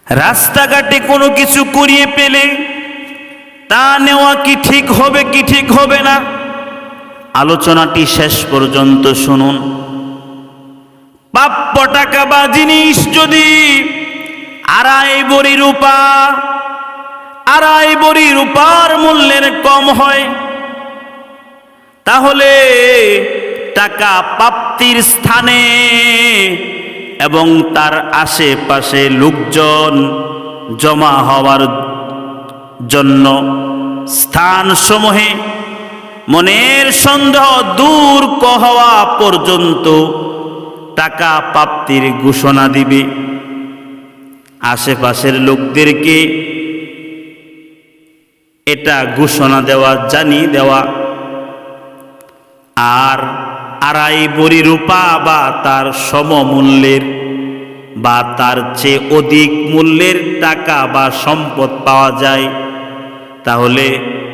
রাস্তাঘাটে কোনো কিছু কুড়িয়ে পেলে তা নেওয়া কি ঠিক হবে কি ঠিক হবে না? আলোচনাটি শেষ পর্যন্ত শুনুন। প্রাপ্য টাকা বা জিনিস যদি আড়াই বড়ি রূপার মূল্যের কম হয়, তাহলে টাকা প্রাপ্তির স্থানে এবং তার আশেপাশে লোকজন জমা হওয়ার জন্য স্থানসমূহে মনের সন্দেহ দূর হওয়া পর্যন্ত টাকা প্রাপ্তির ঘোষণা দিবে। আশেপাশের লোকদেরকে এটা ঘোষণা দেওয়া, জানিয়ে দেওয়া। আর আড়াই বড়ি রূপা বা তার সমমূল্যের বা তার চেয়ে অধিক মূল্যের টাকা বা সম্পদ পাওয়া যায়, তাহলে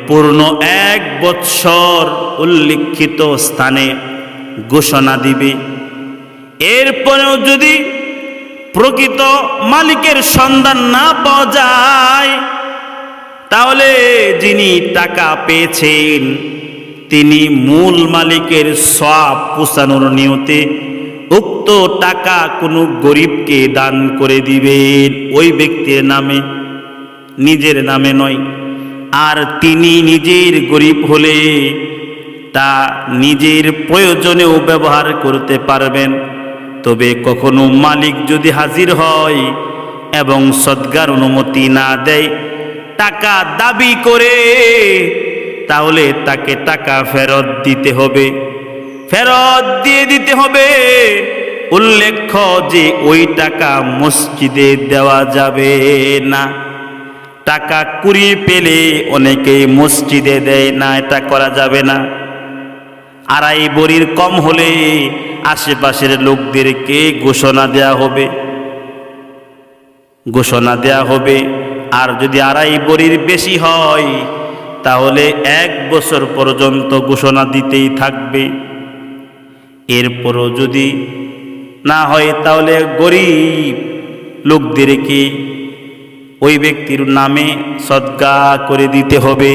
পূর্ণ 1 বৎসর উল্লিখিত স্থানে ঘোষণা দিবে। এরপরেও যদি প্রকৃত মালিকের সন্ধান না পাওয়া যায়, তাহলে যিনি টাকা পেয়েছেন তিনি মূল মালিকের সওয়াব পৌঁছানোর নিয়তে উক্ত টাকা কোনো গরিবকে দান করে দিবেন, ওই ব্যক্তির নামে, নিজের নামে নয়। আর তিনি নিজের গরিব হলে তা নিজের প্রয়োজনেও ব্যবহার করতে পারবেন। তবে কখনো মালিক যদি হাজির হয় এবং সদকার অনুমতি না দেয়, টাকা দাবি করে, তাহলে তাকে টাকা ফেরত দিতে হবে, ফেরত দিয়ে দিতে হবে। উল্লেখ্য যে ওই টাকা মসজিদে দেওয়া যাবে না। টাকা কুড়িয়ে পেলে অনেকেই মসজিদে দেয় না, এটা করা যাবে না। আড়াই বড়ির কম হলে আশেপাশের লোকদেরকে ঘোষণা দেয়া হবে। আর যদি আড়াই বড়ির বেশি হয়, তাহলে 1 বছর পর্যন্ত ঘোষণা দিতেই থাকবে। এরপরও যদি না হয়, তাহলে গরিব লোকদেরকে ওই ব্যক্তির নামে সদকা করে দিতে হবে।